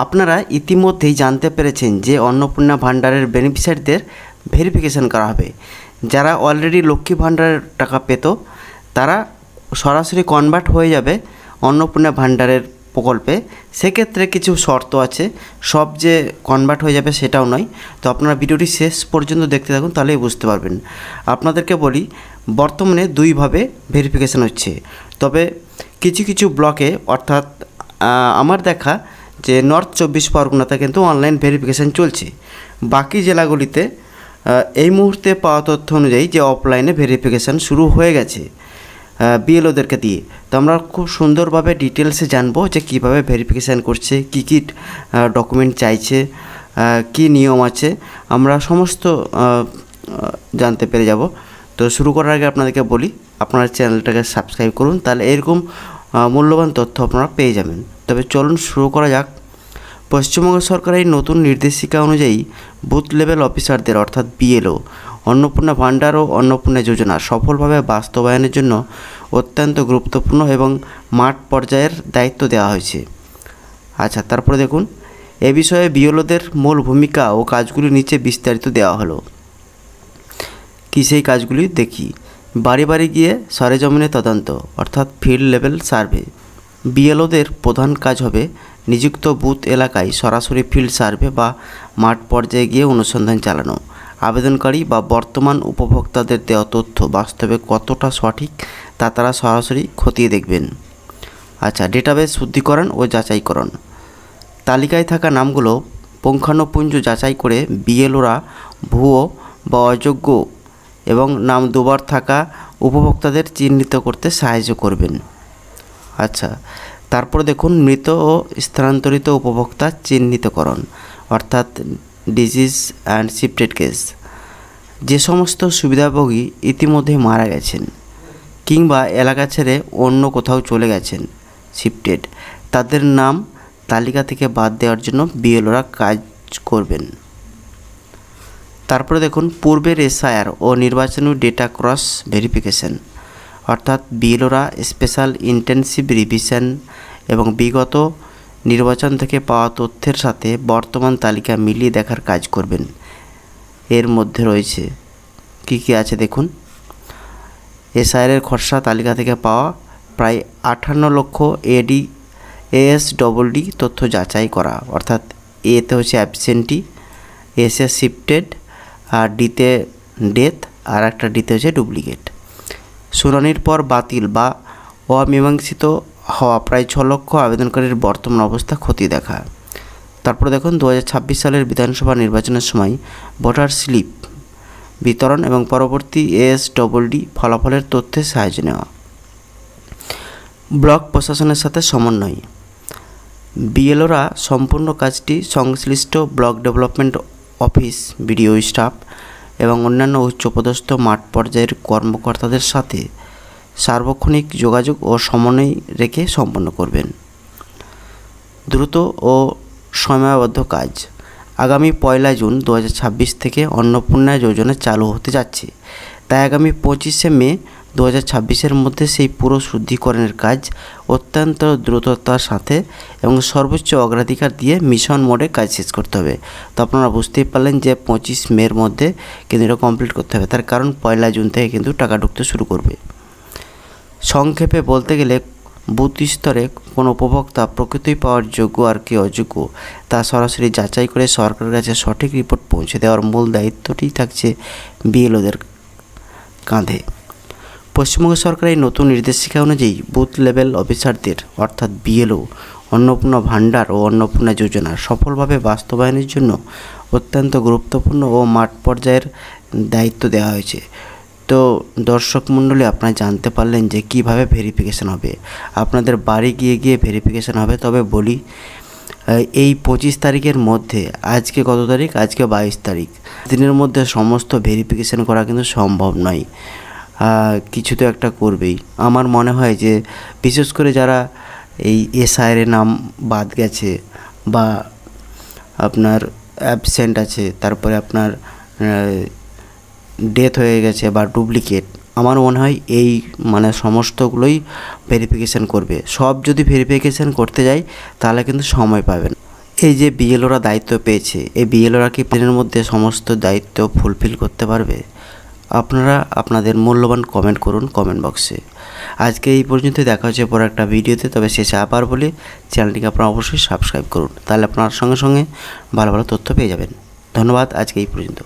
আপনারা ইতিমধ্যেই জানতে পেরেছেন যে অন্নপূর্ণা ভাণ্ডারের বেনিফিশিয়ারিদের ভেরিফিকেশন করা হবে। যারা অলরেডি লক্ষ্মী ভাণ্ডারের টাকা পেত তারা সরাসরি কনভার্ট হয়ে যাবে অন্নপূর্ণা ভাণ্ডারের প্রকল্পে। সেক্ষেত্রে কিছু শর্ত আছে, সব যে কনভার্ট হয়ে যাবে সেটাও নয়। তো আপনারা ভিডিওটি শেষ পর্যন্ত দেখতে থাকুন, তাহলেই বুঝতে পারবেন। আপনাদেরকে বলি, বর্তমানে দুইভাবে ভেরিফিকেশন হচ্ছে, তবে কিছু কিছু ব্লকে অর্থাৎ আমার দেখা যে নর্থ 24 পরগনাতে কিন্তু অনলাইন ভেরিফিকেশান চলছে। বাকি জেলাগুলিতে এই মুহূর্তে পাওয়া তথ্য অনুযায়ী যে অফলাইনে ভেরিফিকেশান শুরু হয়ে গেছে বিএলওদেরকে দিয়ে। তো আমরা খুব সুন্দরভাবে ডিটেলসে জানবো যে কীভাবে ভেরিফিকেশান করছে, কী কী ডকুমেন্ট চাইছে, কী নিয়ম আছে, আমরা সমস্ত জানতে পেরে যাব। তো শুরু করার আগে আপনাদেরকে বলি, আপনারা চ্যানেলটাকে সাবস্ক্রাইব করুন, তাহলে এরকম মূল্যবান তথ্য আপনারা পেয়ে যাবেন। তবে চলুন শুরু করা যাক। পশ্চিমবঙ্গ সরকারের নতুন নির্দেশিকা অনুযায়ী বুথ লেভেল অফিসারদের অর্থাৎ বিএলও অন্নপূর্ণা ভাণ্ডার ও অন্নপূর্ণা যোজনা সফলভাবে বাস্তবায়নের জন্য অত্যন্ত গুরুত্বপূর্ণ এবং মাঠ পর্যায়ের দায়িত্ব দেওয়া হয়েছে। আচ্ছা, তারপরে দেখুন, এ বিষয়ে বিএলওদের মূল ভূমিকা ও কাজগুলি নিচে বিস্তারিত দেওয়া হলো। কী সেই কাজগুলি দেখি। বাড়ি বাড়ি গিয়ে সরেজমিনে তদন্ত অর্থাৎ ফিল্ড লেভেল সার্ভে। বিএলওদের প্রধান কাজ হবে নিযুক্ত বুথ এলাকায় সরাসরি ফিল্ড সার্ভে বা মাঠ পর্যায়ে গিয়ে অনুসন্ধান চালানো। আবেদনকারী বা বর্তমান উপভোক্তাদের দেওয়া তথ্য বাস্তবে কতটা সঠিক তা তারা সরাসরি খতিয়ে দেখবেন। আচ্ছা, ডেটাবেস শুদ্ধিকরণ ও যাচাইকরণ। তালিকায় থাকা নামগুলো পুঙ্খানুপুঞ্জ যাচাই করে বিএলওরা ভুয়ো বা অযোগ্য এবং নাম দুবার থাকা উপভোক্তাদের চিহ্নিত করতে সাহায্য করবেন। আচ্ছা, তারপরে দেখুন, মৃত ও স্থানান্তরিত উপভোক্তা চিহ্নিতকরণ অর্থাৎ ডিজিজ অ্যান্ড শিফটেড কেস। যে সমস্ত সুবিধাভোগী ইতিমধ্যে মারা গেছেন কিংবা এলাকা ছেড়ে অন্য কোথাও চলে গেছেন শিফটেড, তাদের নাম তালিকা থেকে বাদ দেওয়ার জন্য বিএলওরা কাজ করবেন। তারপরে দেখুন, পূর্বের এসআইআর ও নির্বাচনী ডেটা ক্রস ভেরিফিকেশন অর্থাৎ বিএলওরা স্পেশাল ইন্টেনসিভ রিভিশন এবং বিগত নির্বাচন থেকে পাওয়া তথ্যের সাথে বর্তমান তালিকা মিলিয়ে দেখার কাজ করবেন। এর মধ্যে রয়েছে কি কি আছে দেখুন। এসআইআরের খসড়া তালিকা থেকে পাওয়া প্রায় 58 লক্ষ ASDD তথ্য যাচাই করা, অর্থাৎ এতে হচ্ছে অ্যাবসেন্টি, এসে শিফটেড, আর ডিতে ডেথ, আর একটা ডিতে হচ্ছে ডুপ্লিকেট। শুনানির পর বাতিল বা অমীমাংসিত হওয়া প্রায় 6 লক্ষ আবেদনকারীর বর্তমান অবস্থা খতিয়ে দেখা। তারপর দেখুন, 2026 সালের বিধানসভা নির্বাচনের সময় ভোটার স্লিপ বিতরণ এবং পরবর্তী ASDD ফলাফলের তথ্যে সাহায্য নেওয়া। ব্লক প্রশাসনের সাথে সমন্বয়। বিএলওরা সম্পূর্ণ কাজটি সংশ্লিষ্ট block development office, BDO staff এবং অন্যান্য উচ্চপদস্থ মাঠ পর্যায়ের কর্মকর্তাদের সাথে সার্বক্ষণিক যোগাযোগ ও সমন্বয় রেখে সম্পন্ন করবেন। দ্রুত ও সময়বদ্ধ কাজ। আগামী 1 জুন 2026 থেকে অন্নপূর্ণা যোজনা চালু হতে যাচ্ছে, তাই আগামী 25শে মে 2026-এর মধ্যে সেই পুরো শুদ্ধিকরণের কাজ অত্যন্ত দ্রুততার সাথে এবং সর্বোচ্চ অগ্রাধিকার দিয়ে মিশন মোডে কাজ শেষ করতে হবে। তো আপনারা বুঝতেই পারলেন যে 25 মের মধ্যে কিন্তু এটা কমপ্লিট করতে হবে, তার কারণ 1 জুন থেকে কিন্তু টাকা ঢুকতে শুরু করবে। সংক্ষেপে বলতে গেলে, বুথ স্তরে কোনো উপভোক্তা প্রকৃতই পাওয়ার যোগ্য আর কি অযোগ্য তা সরাসরি যাচাই করে সরকারের কাছে সঠিক রিপোর্ট পৌঁছে দেওয়ার মূল দায়িত্বটি থাকছে বিএলওদের কাঁধে। পশ্চিমবঙ্গ সরকারের নতুন নির্দেশিকা অনুযায়ী বুথ লেভেল অফিসারদের অর্থাৎ বিএলও অন্নপূর্ণা ভাণ্ডার ও অন্নপূর্ণা যোজনা সফলভাবে বাস্তবায়নের জন্য অত্যন্ত গুরুত্বপূর্ণ ও মাঠ পর্যায়ের দায়িত্ব দেওয়া হয়েছে। তো দর্শক মণ্ডলী, আপনারা জানতে পারলেন যে কিভাবে ভেরিফিকেশান হবে। আপনাদের বাড়ি গিয়ে গিয়ে ভেরিফিকেশান হবে। তবে বলি, এই 25 তারিখের মধ্যে, আজকে কত তারিখ? আজকে 22 তারিখ, দিনের মধ্যে সমস্ত ভেরিফিকেশান করা কিন্তু সম্ভব নয়। কিছু তো একটা করবেই। আমার মনে হয় যে বিশেষ করে যারা এই এসআইআর নাম বাদ গেছে বা আপনার অ্যাবসেন্ট আছে, তারপরে আপনার ডেথ হয়ে গেছে বা ডুপ্লিকেট, আমার মনে হয় এই সমস্তগুলোই ভেরিফিকেশান করবে। সব যদি ভেরিফিকেশান করতে যাই তাহলে কিন্তু সময় পাবেন। এই যে বিএলওরা দায়িত্ব পেয়েছে, এই বিএলওরা কি দিনের মধ্যে সমস্ত দায়িত্ব ফুলফিল করতে পারবে? আপনারা আপনাদের মূল্যবান কমেন্ট করুন কমেন্ট বক্সে। আজকে এই পর্যন্ত, দেখা হচ্ছে পরে একটা ভিডিওতে। তবে শেষে আবার বলি, চ্যানেলটিকে আপনারা অবশ্যই সাবস্ক্রাইব করুন, তাহলে আপনার সঙ্গে সঙ্গে ভালো ভালো তথ্য পেয়ে যাবেন। ধন্যবাদ, আজকে এই পর্যন্ত।